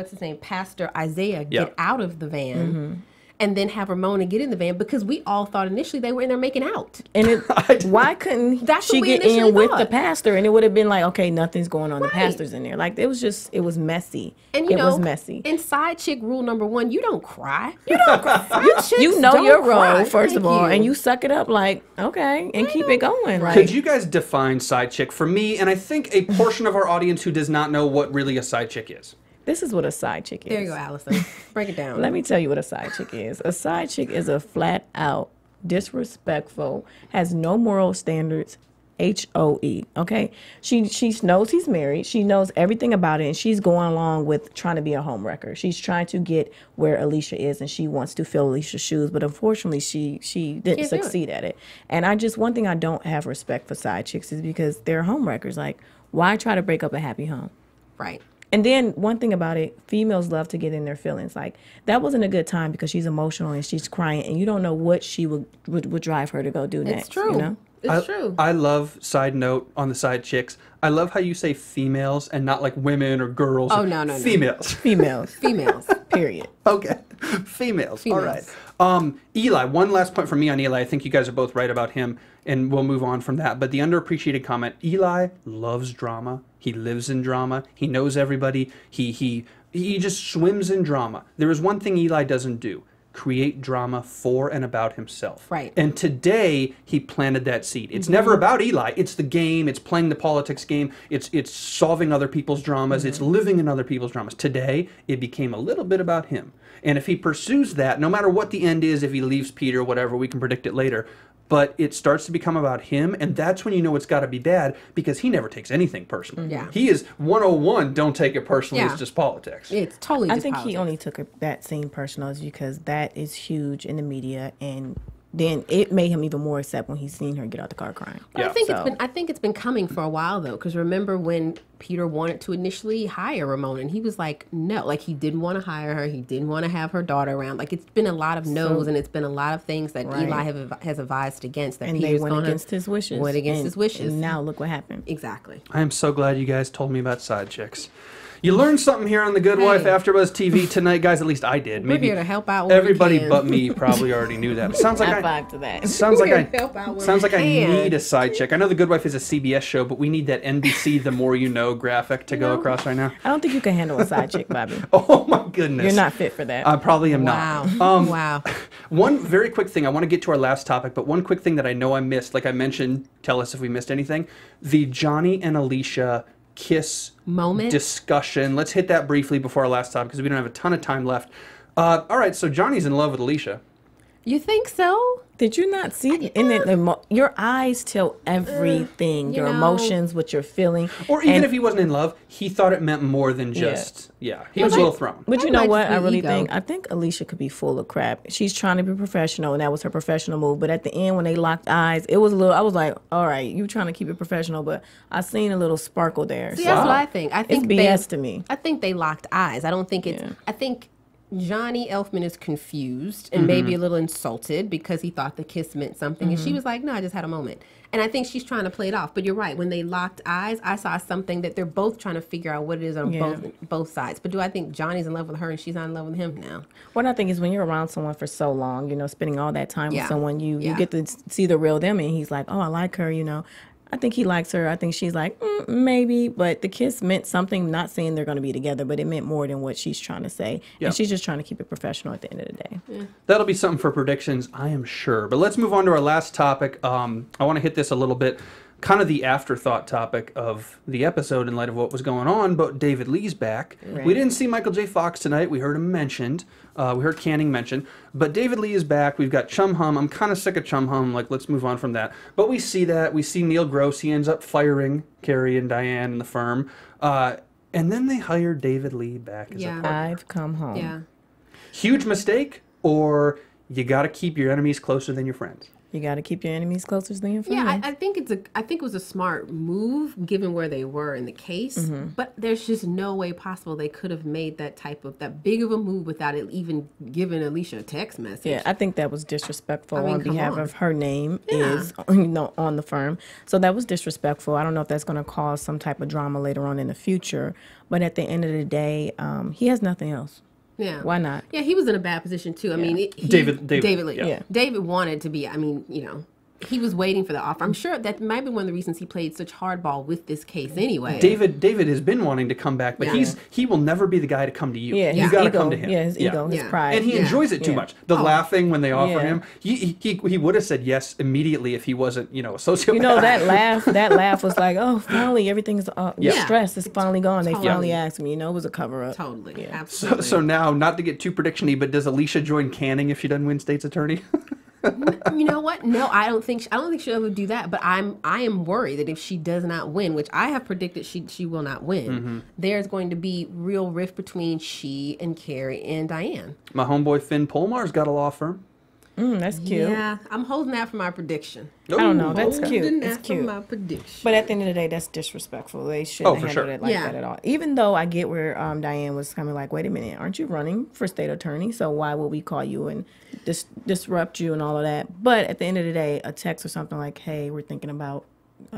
Speaker 3: Isaiah get out of the van and then have Ramona get in the van? Because we all thought initially they were in there making out.
Speaker 4: And why couldn't she get in with the pastor? And it would have been like, okay, nothing's going on. The pastor's in there. Like, it was messy.
Speaker 3: And
Speaker 4: it was messy.
Speaker 3: And side chick rule number 1, you don't cry.
Speaker 4: You don't cry. You know your role, first of all, and you suck it up like, okay, and keep it going. Like,
Speaker 2: could you guys define side chick for me? And I think a portion of our audience who does not know what really a side chick is.
Speaker 4: This is what a side chick is.
Speaker 3: There you go, Allison. Break it down.
Speaker 4: Let me tell you what a side chick is. A side chick is a flat out, disrespectful, has no moral standards, HOE, okay? She knows he's married. She knows everything about it, and she's going along with trying to be a homewrecker. She's trying to get where Alicia is, and she wants to fill Alicia's shoes, but unfortunately, she didn't succeed at it. And one thing I don't have respect for side chicks is because they're homewreckers. Like, why try to break up a happy home?
Speaker 3: Right.
Speaker 4: And then one thing about it, females love to get in their feelings. Like, that wasn't a good time because she's emotional and she's crying, and you don't know what she would drive her to go do next.
Speaker 3: It's true.
Speaker 4: You know?
Speaker 3: It's true.
Speaker 2: I love, side note on the side chicks, I love how you say females and not like women or girls.
Speaker 3: Oh, no.
Speaker 2: Females.
Speaker 4: Females. Period.
Speaker 2: Okay. Females. All right. Eli, one last point for me on Eli. I think you guys are both right about him, and we'll move on from that. But the underappreciated comment, Eli loves drama. He lives in drama. He knows everybody. He just swims in drama. There is one thing Eli doesn't do. Create drama for and about himself.
Speaker 3: Right.
Speaker 2: And today he planted that seed. It's never about Eli. It's the game. It's playing the politics game. It's solving other people's dramas. It's living in other people's dramas. Today it became a little bit about him. And if he pursues that, no matter what the end is, if he leaves Peter, whatever, we can predict it later. But it starts to become about him, and that's when you know it's got to be bad, because he never takes anything personally.
Speaker 3: Yeah.
Speaker 2: He is 101, don't take it personally, it's just politics.
Speaker 3: It's totally just politics.
Speaker 4: He only took that scene personal is because that is huge in the media, and then it made him even more upset when he's seen her get out the car crying.
Speaker 3: But I think it's been coming for a while though, because remember when Peter wanted to initially hire Ramona, and he was like, no, like he didn't want to hire her, he didn't want to have her daughter around. Like, it's been a lot of no's, and it's been a lot of things that Eli has advised against. That
Speaker 4: and
Speaker 3: Peter's
Speaker 4: they went against his wishes. And now look what happened.
Speaker 3: Exactly.
Speaker 2: I am so glad you guys told me about side chicks. You learned something here on The Good Wife AfterBuzz TV tonight, guys. At least I did.
Speaker 3: Maybe we're here to help out. When
Speaker 2: everybody
Speaker 3: we can.
Speaker 2: but me probably already knew that. It sounds like I need a side chick. I know The Good Wife is a CBS show, but we need that NBC The More You Know graphic to go across right now.
Speaker 4: I don't think you can handle a side chick, Bobby.
Speaker 2: Oh my goodness,
Speaker 4: you're not fit for that.
Speaker 2: I probably am not.
Speaker 3: Wow.
Speaker 2: One very quick thing. I want to get to our last topic, but one quick thing that I know I missed. Like I mentioned, tell us if we missed anything. The Johnny and Alicia kiss
Speaker 3: moment
Speaker 2: discussion. Let's hit that briefly before our last topic because we don't have a ton of time left. All right, so Johnny's in love with Alicia.
Speaker 3: You think so?
Speaker 4: Did you not see your eyes tell everything, your emotions, what you're feeling.
Speaker 2: Or even if he wasn't in love, he thought it meant more than just, he was a little thrown.
Speaker 4: But you know what I really think? I think Alicia could be full of crap. She's trying to be professional, and that was her professional move. But at the end, when they locked eyes, it was a little, I was like, all right, you trying to keep it professional, but I seen a little sparkle there.
Speaker 3: See, that's what I think. I think
Speaker 4: it's BS to me.
Speaker 3: I think they locked eyes. I don't think it's, I think Johnny Elfman is confused and maybe a little insulted because he thought the kiss meant something. And she was like, no, I just had a moment. And I think she's trying to play it off. But you're right. When they locked eyes, I saw something that they're both trying to figure out what it is on both sides. But do I think Johnny's in love with her and she's not in love with him now?
Speaker 4: What I think is when you're around someone for so long, you know, spending all that time with someone, you get to see the real them. And he's like, oh, I like her, you know. I think he likes her. I think she's like, maybe. But the kiss meant something, not saying they're going to be together, but it meant more than what she's trying to say. Yep. And she's just trying to keep it professional at the end of the day.
Speaker 3: Yeah.
Speaker 2: That'll be something for predictions, I am sure. But let's move on to our last topic. I want to hit this a little bit. Kind of the afterthought topic of the episode in light of what was going on, but David Lee's back. Right. We didn't see Michael J. Fox tonight. We heard him mentioned. We heard Canning mentioned. But David Lee is back. We've got Chum Hum. I'm kind of sick of Chum Hum. Like, let's move on from that. But we see that. We see Neil Gross. He ends up firing Carrie and Diane and the firm. And then they hire David Lee back as a partner.
Speaker 4: I've come home.
Speaker 3: Yeah.
Speaker 2: Huge mistake, or you got to keep your enemies closer than your friends?
Speaker 4: You got to keep your enemies closer than your friends.
Speaker 3: Yeah, I think it was a smart move given where they were in the case. But there's just no way possible they could have made that big of a move without it even giving Alicia a text message.
Speaker 4: Yeah, I think that was disrespectful on behalf of her name is, you know, on the firm. So that was disrespectful. I don't know if that's going to cause some type of drama later on in the future. But at the end of the day, he has nothing else.
Speaker 3: Yeah.
Speaker 4: Why not?
Speaker 3: Yeah, he was in a bad position too. I mean,
Speaker 2: David
Speaker 3: Lee.
Speaker 2: Yeah.
Speaker 3: David wanted to be. I mean, you know, he was waiting for the offer. I'm sure that might be one of the reasons he played such hardball with this case anyway.
Speaker 2: David has been wanting to come back, but he will never be the guy to come to you.
Speaker 4: Yeah,
Speaker 2: you got to come to him.
Speaker 4: Yeah, his ego, his pride.
Speaker 2: And he enjoys it too much. The laughing when they offer him. He would have said yes immediately if he wasn't, you know, a sociopath.
Speaker 4: You know, that laugh was like, oh, finally everything's stress is finally gone. They finally asked me. You know, it was a cover up.
Speaker 3: Totally.
Speaker 4: Yeah.
Speaker 3: Absolutely.
Speaker 2: So now, not to get too prediction-y, but does Alicia join Canning if she doesn't win state's attorney?
Speaker 3: You know what? No, I don't think she'll ever do that. But I am worried that if she does not win, which I have predicted she will not win, there's going to be real rift between she and Carrie and Diane.
Speaker 2: My homeboy Finn Polmar's got a law firm.
Speaker 4: That's cute.
Speaker 3: Yeah, I'm holding that for my prediction.
Speaker 4: I don't know. That's cute. It's cute.
Speaker 3: For my prediction.
Speaker 4: But at the end of the day, that's disrespectful. They shouldn't have handled it like that at all. Even though I get where Diane was kind of like, wait a minute, aren't you running for state attorney? So why would we call you and disrupt you and all of that? But at the end of the day, a text or something like, hey, we're thinking about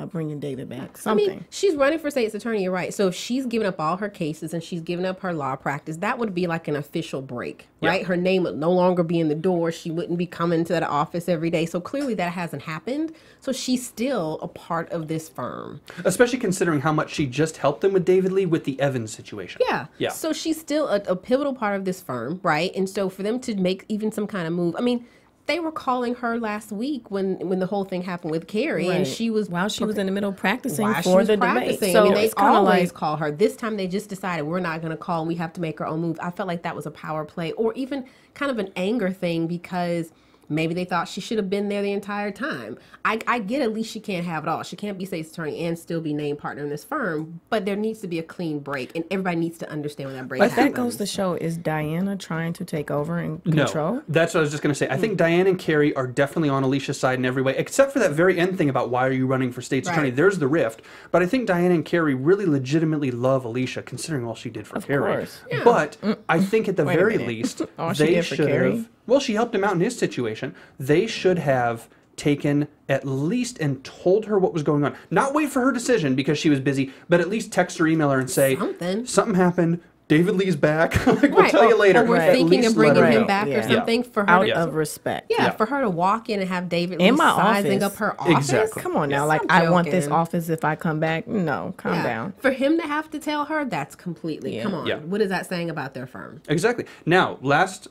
Speaker 4: bringing David back. Something.
Speaker 3: I mean, she's running for state's attorney. You're right. So if she's given up all her cases and she's given up her law practice, that would be like an official break, right? Her name would no longer be in the door. She wouldn't be coming to that office every day. So clearly that hasn't happened. So she's still a part of this firm.
Speaker 2: Especially considering how much she just helped them with David Lee with the Evans situation.
Speaker 3: Yeah. So she's still a pivotal part of this firm, right? And so for them to make even some kind of move, I mean, they were calling her last week when the whole thing happened with Carrie, and she was
Speaker 4: while she was in the middle of practicing for the debate.
Speaker 3: So I mean, they always call her. This time they just decided we're not going to call, and we have to make our own move. I felt like that was a power play, or even kind of an anger thing because maybe they thought she should have been there the entire time. I get at least she can't have it all. She can't be state's attorney and still be named partner in this firm, but there needs to be a clean break, and everybody needs to understand when that break happens.
Speaker 4: But that goes to show, is Diana trying to take over and control?
Speaker 2: No, that's what I was just going to say. I think Diane and Carrie are definitely on Alicia's side in every way, except for that very end thing about why are you running for state's attorney. There's the rift. But I think Diane and Carrie really legitimately love Alicia, considering all she did for Carrie.
Speaker 4: Course.
Speaker 2: Yeah. But I think at the very least, they should have... Well, she helped him out in his situation. They should have taken at least and told her what was going on. Not wait for her decision because she was busy, but at least text or email her and say, something happened. David Lee's back. We'll tell you later.
Speaker 3: Or we're thinking of bringing him back or something for her.
Speaker 4: Out of respect.
Speaker 3: Yeah, for her to walk in and have David Lee sizing up her office.
Speaker 2: Exactly.
Speaker 4: Come on now. Like, I want this office if I come back. No, calm down.
Speaker 3: For him to have to tell her, that's completely, come on. What is that saying about their firm?
Speaker 2: Exactly. Now, last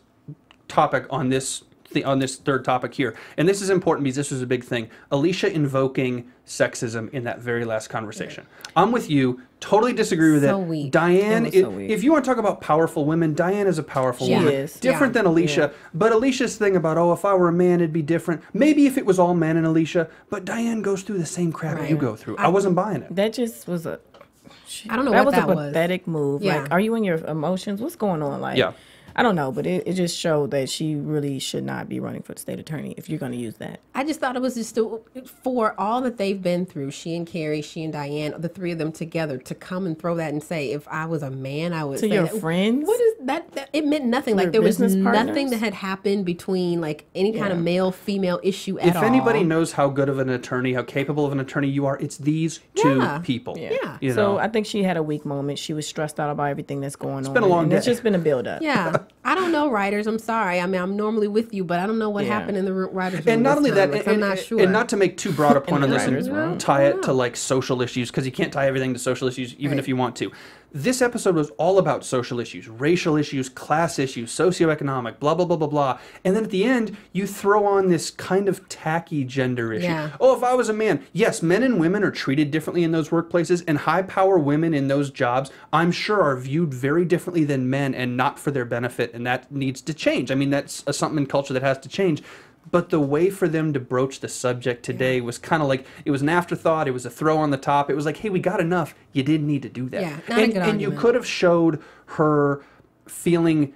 Speaker 2: topic on this third topic here, and this is important because this was a big thing. Alicia invoking sexism in that very last conversation. I'm with you. Totally disagree with
Speaker 3: So
Speaker 2: it.
Speaker 3: weak.
Speaker 2: Diane,
Speaker 4: It was so weak.
Speaker 2: if you want to talk about powerful women, Diane is a powerful
Speaker 4: She
Speaker 2: woman.
Speaker 4: is.
Speaker 2: Different than Alicia. But Alicia's thing about, if I were a man, it'd be different. Maybe if it was all men and Alicia, but Diane goes through the same crap you go through. I wasn't buying it.
Speaker 4: That just was
Speaker 3: I don't know
Speaker 4: that
Speaker 3: what
Speaker 4: was
Speaker 3: that
Speaker 4: a
Speaker 3: was.
Speaker 4: pathetic move.
Speaker 3: Yeah.
Speaker 4: Like, are you in your emotions? What's going on? Like,
Speaker 2: Yeah.
Speaker 4: I don't know, but it just showed that she really should not be running for the state attorney if you're going to use that.
Speaker 3: I just thought it was just for all that they've been through, she and Carrie, she and Diane, the three of them together, to come and throw that and say, if I was a man, I would
Speaker 4: To
Speaker 3: say
Speaker 4: your
Speaker 3: that.
Speaker 4: friends?
Speaker 3: What is that? It meant nothing. Like,
Speaker 4: Your
Speaker 3: there was
Speaker 4: business
Speaker 3: nothing
Speaker 4: partners?
Speaker 3: that had happened between, like, any kind of
Speaker 4: Yeah.
Speaker 3: male-female issue at
Speaker 2: If
Speaker 3: all.
Speaker 2: anybody knows how good of an attorney, how capable of an attorney you are, it's these two
Speaker 3: Yeah.
Speaker 2: people.
Speaker 3: Yeah.
Speaker 2: You
Speaker 4: So
Speaker 2: know?
Speaker 4: I think she had a weak moment. She was stressed out about everything that's going on.
Speaker 2: been a long
Speaker 4: and
Speaker 2: day.
Speaker 4: It's just been a build-up.
Speaker 3: Yeah. I don't know, writers. I'm sorry. I mean, I'm normally with you, but I don't know what
Speaker 4: Yeah.
Speaker 3: happened in the writers' room.
Speaker 2: And not
Speaker 3: this
Speaker 2: only
Speaker 3: time.
Speaker 2: that,
Speaker 3: Like,
Speaker 2: and,
Speaker 3: I'm not sure.
Speaker 2: and not to make too broad a point on
Speaker 4: the
Speaker 2: this
Speaker 4: writers'
Speaker 2: and
Speaker 4: room.
Speaker 2: tie it to like social issues, because you can't tie everything to social issues, even if you want to. This episode was all about social issues, racial issues, class issues, socioeconomic, blah, blah, blah, blah, blah. And then at the end, you throw on this kind of tacky gender issue.
Speaker 3: Yeah.
Speaker 2: Oh, if I was a man, yes, men and women are treated differently in those workplaces, and high power women in those jobs, I'm sure, are viewed very differently than men and not for their benefit, and that needs to change. I mean, that's something in culture that has to change. But the way for them to broach the subject today was kind of like, it was an afterthought. It was a throw on the top. It was like, hey, we got enough. You didn't need to do that.
Speaker 3: Yeah, not a good
Speaker 2: and you
Speaker 3: argument.
Speaker 2: could have showed her feeling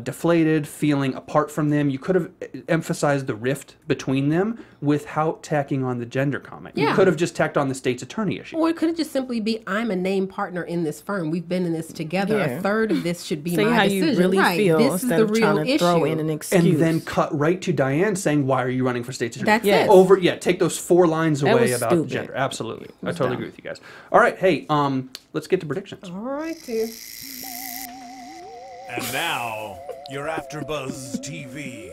Speaker 2: deflated, feeling apart from them. You could have emphasized the rift between them without tacking on the gender comment. You
Speaker 3: Yeah.
Speaker 2: could have just tacked on the state's attorney issue.
Speaker 3: Or it could just simply be, I'm a named partner in this firm. We've been in this together.
Speaker 4: Yeah.
Speaker 3: A third of this should be
Speaker 4: Say
Speaker 3: my
Speaker 4: how
Speaker 3: decision.
Speaker 4: you really
Speaker 3: right.
Speaker 4: feel
Speaker 3: This is
Speaker 4: instead
Speaker 3: the
Speaker 4: of
Speaker 3: real
Speaker 4: trying to
Speaker 3: issue.
Speaker 4: throw in an excuse.
Speaker 2: And then cut right to Diane saying, why are you running for state's attorney?
Speaker 3: That's
Speaker 4: Yes.
Speaker 3: it.
Speaker 2: Take those 4 lines
Speaker 4: That
Speaker 2: away
Speaker 4: was
Speaker 2: about
Speaker 4: stupid.
Speaker 2: gender. Absolutely. I
Speaker 4: was
Speaker 2: totally
Speaker 4: dumb.
Speaker 2: agree with you guys. All right, hey, let's get to predictions.
Speaker 3: All right, dear.
Speaker 1: And now, your AfterBuzz TV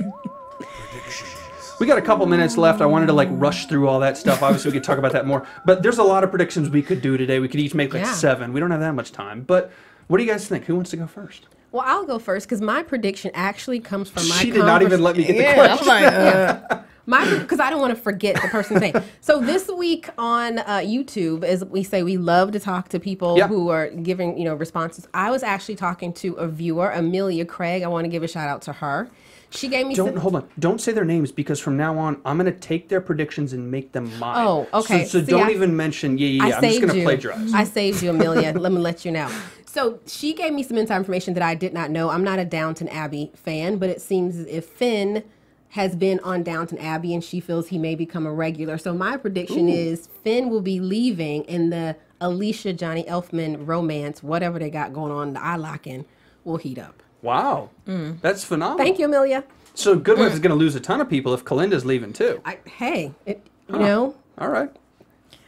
Speaker 1: predictions.
Speaker 2: We got a couple minutes left. I wanted to like rush through all that stuff. Obviously, we could talk about that more. But there's a lot of predictions we could do today. We could each make like
Speaker 3: Yeah.
Speaker 2: 7. We don't have that much time. But what do you guys think? Who wants to go first?
Speaker 3: Well, I'll go first because my prediction actually comes from my
Speaker 2: She did not even let me get the question.
Speaker 4: I'm like,
Speaker 3: because I don't want to forget the person's name. So this week on YouTube, as we say, we love to talk to people
Speaker 2: Yeah.
Speaker 3: who are giving, responses. I was actually talking to a viewer, Amelia Craig. I want to give a shout out to her. She gave me
Speaker 2: Hold on. Don't say their names, because from now on, I'm going to take their predictions and make them mine.
Speaker 3: Oh, okay.
Speaker 2: So
Speaker 3: See,
Speaker 2: don't
Speaker 3: I-
Speaker 2: even mention, I'm just
Speaker 3: saved
Speaker 2: going to
Speaker 3: you.
Speaker 2: plagiarize.
Speaker 3: I saved you, Amelia. Let me let you know. So she gave me some inside information that I did not know. I'm not a Downton Abbey fan, but it seems as if Finn has been on Downton Abbey and she feels he may become a regular. So my prediction is Finn will be leaving and the Alicia Johnny Elfman romance, whatever they got going on, the eye locking, will heat up.
Speaker 2: Wow. That's phenomenal.
Speaker 3: Thank you, Amelia.
Speaker 2: So Good Wife is going to lose a ton of people if Kalinda's leaving too.
Speaker 3: You know,
Speaker 2: All right.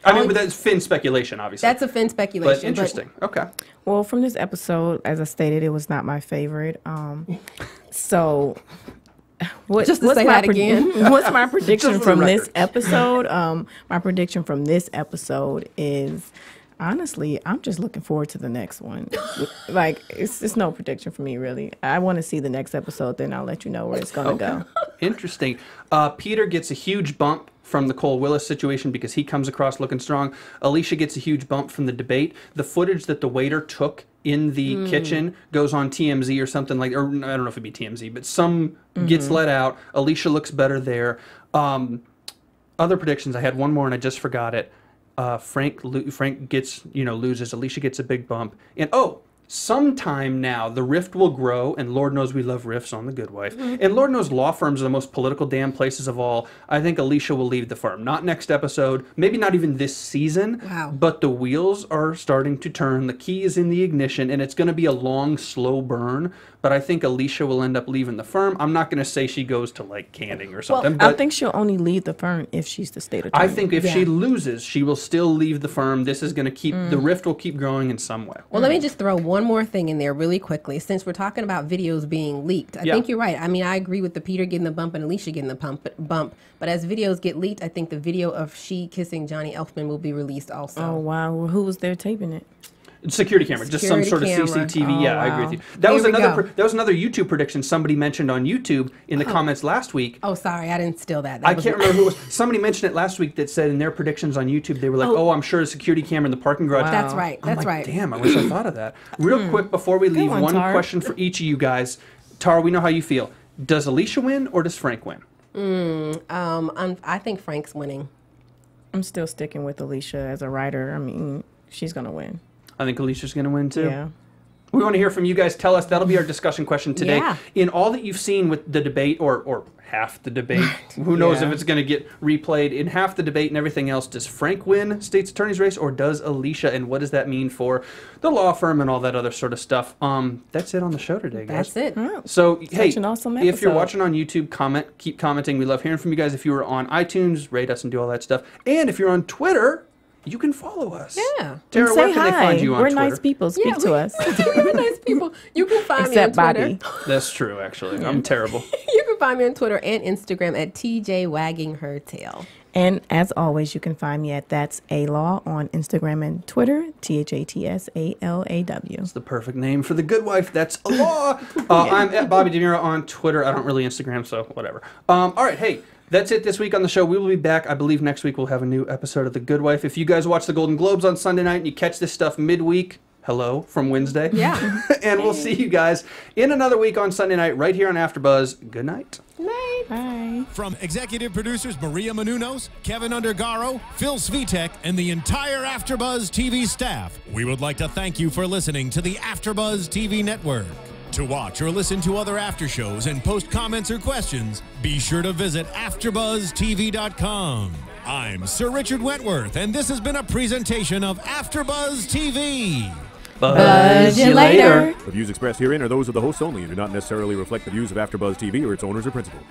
Speaker 2: I mean, but that's Finn speculation, obviously.
Speaker 3: that's a Finn speculation.
Speaker 2: But interesting. Okay.
Speaker 4: well, from this episode, as I stated, it was not my favorite. So,
Speaker 3: Just to say that again.
Speaker 4: What's my prediction
Speaker 2: Just for the
Speaker 4: from this
Speaker 2: record.
Speaker 4: episode? My prediction from this episode is, honestly, I'm just looking forward to the next one. Like, it's no prediction for me, really. I want to see the next episode, then I'll let you know where it's going to go.
Speaker 2: Interesting. Peter gets a huge bump from the Cole Willis situation because he comes across looking strong. Alicia gets a huge bump from the debate. The footage that the waiter took in the kitchen goes on TMZ or something like, or I don't know if it'd be TMZ, but some gets let out. Alicia looks better there. Other predictions, I had one more and I just forgot it. Frank gets, loses. Alicia gets a big bump. And sometime now the rift will grow, and Lord knows we love rifts on The Good Wife. And Lord knows law firms are the most political damn places of all. I think Alicia will leave the firm. Not next episode, maybe not even this season.
Speaker 3: Wow.
Speaker 2: But the wheels are starting to turn. The key is in the ignition, and it's going to be a long, slow burn. But I think Alicia will end up leaving the firm. I'm not going to say she goes to like canning or something.
Speaker 4: I
Speaker 2: but
Speaker 4: think she'll only leave the firm if she's the state attorney.
Speaker 2: I think if she
Speaker 3: Yeah.
Speaker 2: loses, she will still leave the firm. This is going to keep, the rift will keep growing in some way.
Speaker 3: Well, let me just throw one more thing in there really quickly. Since we're talking about videos being leaked, I
Speaker 2: Yeah.
Speaker 3: think you're right. I mean, I agree with the Peter getting the bump and Alicia getting the bump. But as videos get leaked, I think the video of she kissing Johnny Elfman will be released also.
Speaker 4: Oh, wow. Well, who was there taping it?
Speaker 2: Security camera, just some sort of CCTV. Yeah, I agree with you. That was another YouTube prediction somebody mentioned on YouTube in the comments last week.
Speaker 3: Oh, sorry, I didn't steal that.
Speaker 2: I can't remember who it was. Somebody mentioned it last week that said in their predictions on YouTube they were like, "Oh, I'm sure a security camera in the parking garage."
Speaker 3: Wow. That's right. That's right.
Speaker 2: Damn, I wish I thought of that. Real quick before we leave, one question for each of you guys. Tara, we know how you feel. Does Alicia win or does Frank win?
Speaker 3: I think Frank's winning.
Speaker 4: I'm still sticking with Alicia as a writer. I mean, she's gonna win.
Speaker 2: I think Alicia's going to win, too.
Speaker 4: Yeah.
Speaker 2: We want to hear from you guys. Tell us. That'll be our discussion question today.
Speaker 3: Yeah.
Speaker 2: In all that you've seen with the debate, or half the debate, who knows if it's going to get replayed, in half the debate and everything else, does Frank win state's attorney's race, or does Alicia? And what does that mean for the law firm and all that other sort of stuff? That's it on the show today, guys.
Speaker 3: That's it.
Speaker 2: So, hey,
Speaker 4: awesome
Speaker 2: if you're watching on YouTube, keep commenting. We love hearing from you guys. If you were on iTunes, rate us and do all that stuff. And if you're on Twitter, you can follow us.
Speaker 3: Yeah.
Speaker 2: Tara, where can they find you on Twitter?
Speaker 4: We're nice people. Speak to us.
Speaker 3: We're nice people. You can find me on Twitter.
Speaker 4: Bobby.
Speaker 2: That's true, actually. I'm terrible.
Speaker 3: You can find me on Twitter and Instagram at TJ Wagging Her Tail.
Speaker 4: And as always, you can find me at That's A Law on Instagram and Twitter, THATSALAW.
Speaker 2: It's the perfect name for the good wife. That's a law. I'm at Bobby DeMuro on Twitter. I don't really Instagram, so whatever. All right, hey. That's it this week on the show. We will be back. I believe next week we'll have a new episode of The Good Wife. If you guys watch the Golden Globes on Sunday night and you catch this stuff midweek, hello from Wednesday.
Speaker 3: Yeah.
Speaker 2: And we'll see you guys in another week on Sunday night right here on AfterBuzz. Good night.
Speaker 3: Night.
Speaker 4: Bye.
Speaker 1: From executive producers Maria Menounos, Kevin Undergaro, Phil Svitek, and the entire AfterBuzz TV staff, we would like to thank you for listening to the AfterBuzz TV network. To watch or listen to other after shows and post comments or questions, be sure to visit AfterBuzzTV.com. I'm Sir Richard Wentworth, and this has been a presentation of AfterBuzz TV.
Speaker 4: Buzz you later.
Speaker 5: The views expressed herein are those of the hosts only and do not necessarily reflect the views of AfterBuzz TV or its owners or principals.